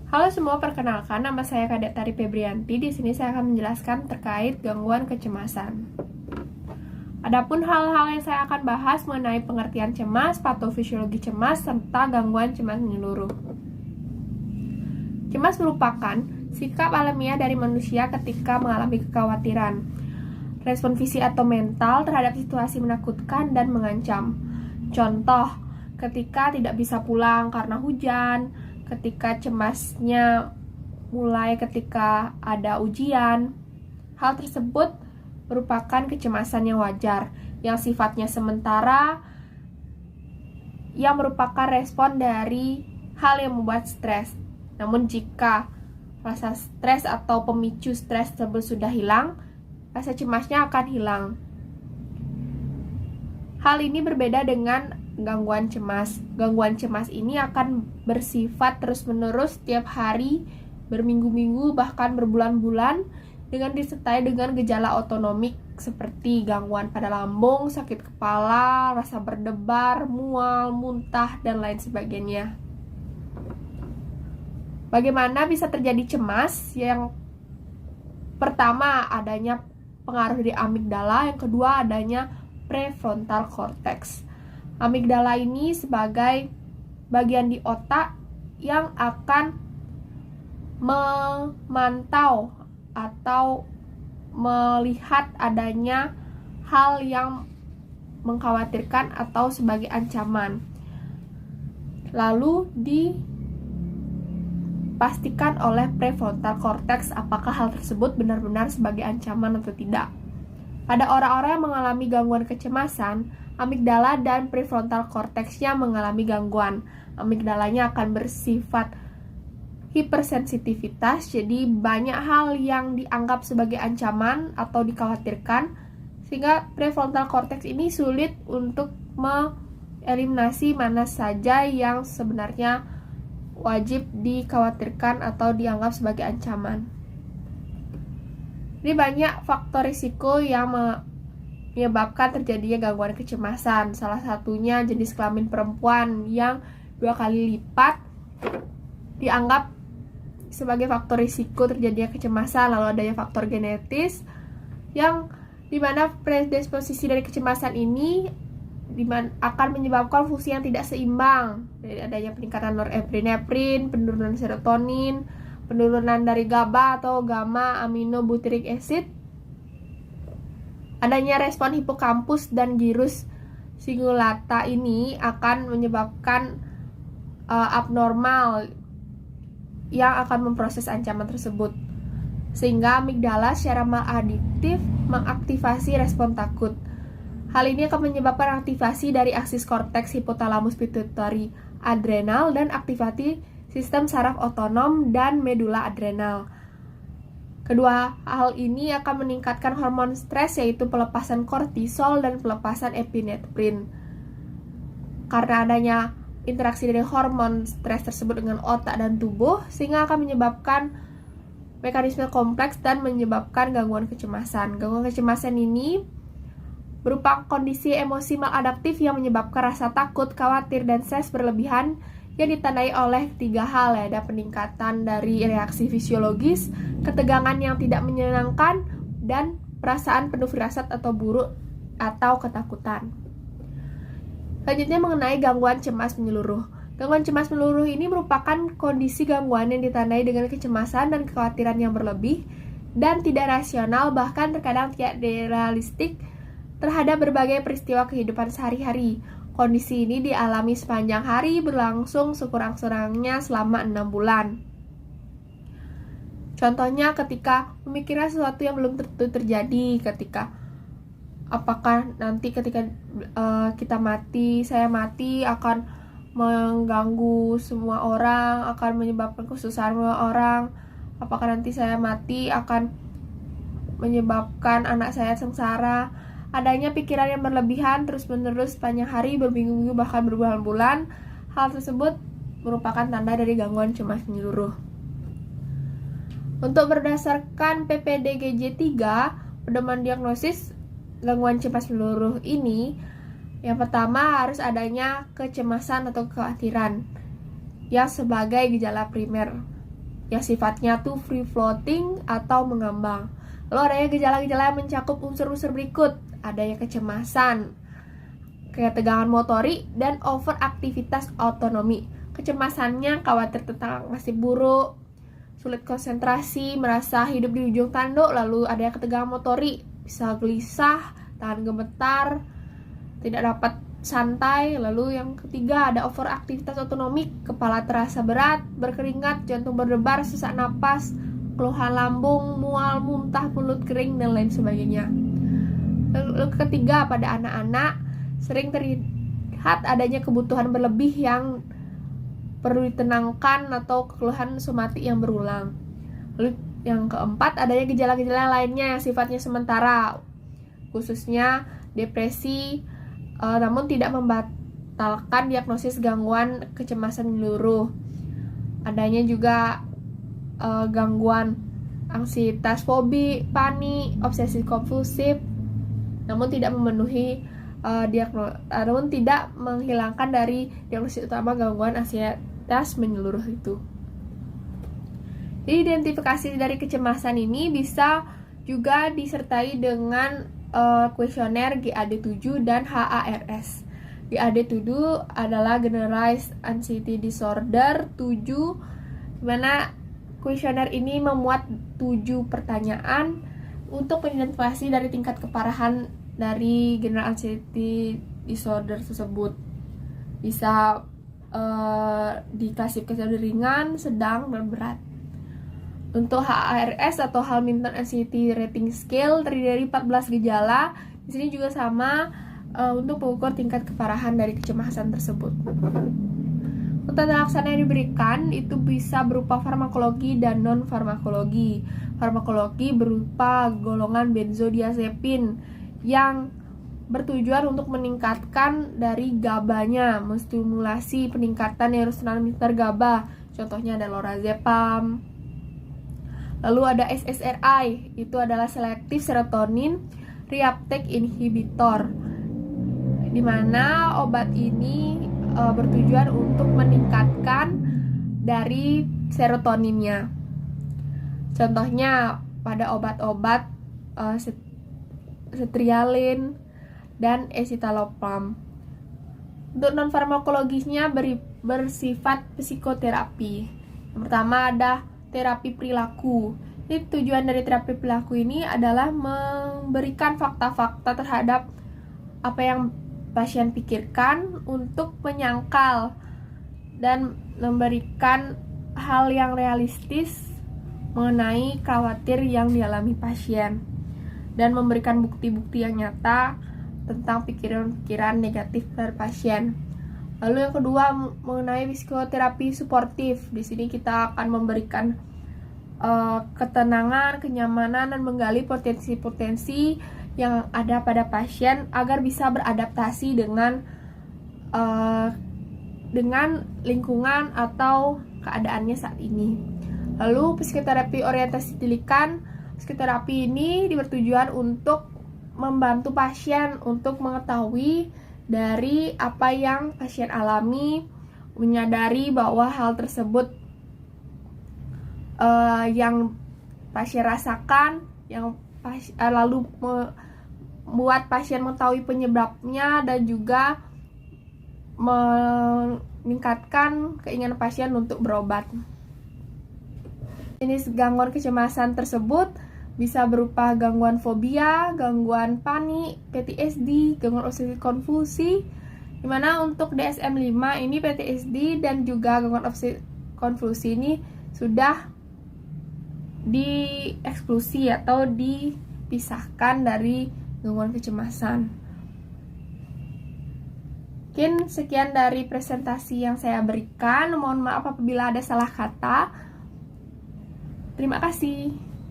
Halo semua, perkenalkan nama saya Kadek Tari Febrianti. Di sini saya akan menjelaskan terkait gangguan kecemasan. Adapun hal-hal yang saya akan bahas mengenai pengertian cemas, patofisiologi cemas, serta gangguan cemas menyeluruh. Cemas merupakan sikap alamiah dari manusia ketika mengalami kekhawatiran, respon fisik atau mental terhadap situasi menakutkan dan mengancam. Contoh, ketika tidak bisa pulang karena hujan, ketika cemasnya mulai ketika ada ujian. Hal tersebut merupakan kecemasan yang wajar, yang sifatnya sementara, yang merupakan respon dari hal yang membuat stres. Namun jika rasa stres atau pemicu stres tersebut sudah hilang, rasa cemasnya akan hilang. Hal ini berbeda dengan gangguan cemas. Gangguan cemas ini akan bersifat terus-menerus setiap hari, berminggu-minggu, bahkan berbulan-bulan, dengan disertai dengan gejala otonomik seperti gangguan pada lambung, sakit kepala, rasa berdebar, mual, muntah, dan lain sebagainya. Bagaimana bisa terjadi cemas? Yang pertama, adanya pengaruh dari amigdala. Yang kedua, adanya prefrontal cortex. Amigdala ini sebagai bagian di otak yang akan memantau atau melihat adanya hal yang mengkhawatirkan atau sebagai ancaman. Lalu dipastikan oleh prefrontal cortex apakah hal tersebut benar-benar sebagai ancaman atau tidak. Pada orang-orang yang mengalami gangguan kecemasan, amigdala dan prefrontal cortex-nya mengalami gangguan. Amigdalanya akan bersifat hipersensitivitas, jadi banyak hal yang dianggap sebagai ancaman atau dikhawatirkan, sehingga prefrontal cortex ini sulit untuk mengeliminasi mana saja yang sebenarnya wajib dikhawatirkan atau dianggap sebagai ancaman. Ini banyak faktor risiko yang menyebabkan terjadinya gangguan kecemasan. Salah satunya jenis kelamin perempuan yang 2 kali lipat dianggap sebagai faktor risiko terjadinya kecemasan. Lalu adanya faktor genetis yang dimana predisposisi dari kecemasan ini akan menyebabkan fungsi yang tidak seimbang, dari adanya peningkatan norepinefrin, penurunan serotonin, penurunan dari GABA atau gamma aminobutyric acid, adanya respon hipokampus dan gyrus cingulata ini akan menyebabkan abnormal yang akan memproses ancaman tersebut, sehingga amigdala secara maladiktif mengaktifasi respon takut. Hal ini akan menyebabkan aktivasi dari aksis korteks hipotalamus pituitari adrenal dan aktivasi sistem saraf otonom dan medula adrenal. Kedua hal ini akan meningkatkan hormon stres, yaitu pelepasan kortisol dan pelepasan epinefrin. Karena adanya interaksi dari hormon stres tersebut dengan otak dan tubuh, sehingga akan menyebabkan mekanisme kompleks dan menyebabkan gangguan kecemasan. Gangguan kecemasan ini berupa kondisi emosi maladaptif yang menyebabkan rasa takut, khawatir, dan stres berlebihan yang ditandai oleh 3 hal, ada peningkatan dari reaksi fisiologis, ketegangan yang tidak menyenangkan, dan perasaan penuh firasat atau buruk atau ketakutan. Selanjutnya mengenai gangguan cemas menyeluruh. Gangguan cemas menyeluruh ini merupakan kondisi gangguan yang ditandai dengan kecemasan dan kekhawatiran yang berlebih dan tidak rasional, bahkan terkadang tidak realistik terhadap berbagai peristiwa kehidupan sehari-hari. Kondisi ini dialami sepanjang hari, berlangsung sekurang-kurangnya selama 6 bulan. Contohnya ketika memikirkan sesuatu yang belum tentu terjadi, ketika apakah nanti ketika kita mati, saya mati akan mengganggu semua orang, akan menyebabkan kesusahan semua orang. Apakah nanti saya mati akan menyebabkan anak saya sengsara. Adanya pikiran yang berlebihan terus-menerus sepanjang hari, berminggu-minggu, bahkan berbulan-bulan. Hal tersebut merupakan tanda dari gangguan cemas menyeluruh. Untuk berdasarkan PPDGJ 3, pedoman diagnosis gangguan cemas menyeluruh ini, yang pertama harus adanya kecemasan atau kekhawatiran yang sebagai gejala primer. yang sifatnya tuh free floating atau mengambang. Lalu adanya gejala-gejala yang mencakup unsur-unsur berikut, adanya kecemasan, ketegangan motorik, dan overaktivitas otonomi. Kecemasannya khawatir tentang nasib buruk, sulit konsentrasi, merasa hidup di ujung tanduk. Lalu adanya ketegangan motorik, bisa gelisah, tahan gemetar, tidak dapat santai. Lalu yang ketiga ada overaktivitas otonomik, kepala terasa berat, berkeringat, jantung berdebar, sesak napas, keluhan lambung, mual, muntah, mulut kering, dan lain sebagainya. Lalu ketiga pada anak-anak sering terlihat adanya kebutuhan berlebih yang perlu ditenangkan atau keluhan somatik yang berulang. Lalu yang keempat adanya gejala-gejala lainnya yang sifatnya sementara, khususnya depresi, namun tidak membatalkan diagnosis gangguan kecemasan menyeluruh. Adanya juga gangguan ansietas, fobi, panik, obsesi kompulsif, namun tidak memenuhi namun tidak menghilangkan dari diagnosis utama gangguan ansietas menyeluruh itu. Jadi identifikasi dari kecemasan ini bisa juga disertai dengan kuesioner GAD-7 dan HARS. GAD-7 adalah Generalized Anxiety Disorder 7, dimana kuesioner ini memuat 7 pertanyaan untuk mengidentifikasi dari tingkat keparahan dari General Anxiety Disorder tersebut. Bisa diklasifikasi ringan, sedang, dan berat. Untuk HARS atau Hamilton Anxiety Rating Scale terdiri dari 14 gejala. Di sini juga sama untuk mengukur tingkat keparahan dari kecemasan tersebut. Untuk tata laksana yang diberikan itu bisa berupa farmakologi dan non-farmakologi. Farmakologi berupa golongan benzodiazepin yang bertujuan untuk meningkatkan dari GABA-nya, menstimulasi peningkatan neurotransmitter GABA. Contohnya ada lorazepam. Lalu ada SSRI, itu adalah Selective Serotonin Reuptake Inhibitor, di mana obat ini bertujuan untuk meningkatkan dari serotoninnya. Contohnya pada obat-obat sertraline dan escitalopram. Untuk non-farmakologisnya bersifat psikoterapi. Yang pertama ada terapi perilaku. Jadi tujuan dari terapi perilaku ini adalah memberikan fakta-fakta terhadap apa yang pasien pikirkan untuk menyangkal dan memberikan hal yang realistis mengenai khawatir yang dialami pasien dan memberikan bukti-bukti yang nyata tentang pikiran-pikiran negatif dari pasien. Lalu yang kedua mengenai psikoterapi suportif. Di sini kita akan memberikan ketenangan, kenyamanan, dan menggali potensi-potensi yang ada pada pasien agar bisa beradaptasi dengan lingkungan atau keadaannya saat ini. Lalu psikoterapi orientasi tilikan. Psikoterapi ini bertujuan untuk membantu pasien untuk mengetahui dari apa yang pasien alami, menyadari bahwa hal tersebut yang pasien rasakan, yang lalu membuat pasien mengetahui penyebabnya dan juga meningkatkan keinginan pasien untuk berobat. Jenis gangguan kecemasan tersebut bisa berupa gangguan fobia, gangguan panik, PTSD, gangguan obsesi konfusi. Dimana untuk DSM-5 ini PTSD dan juga gangguan obsesi konfusi ini sudah dieksklusi atau dipisahkan dari gangguan kecemasan. Mungkin sekian dari presentasi yang saya berikan. Mohon maaf apabila ada salah kata. Terima kasih.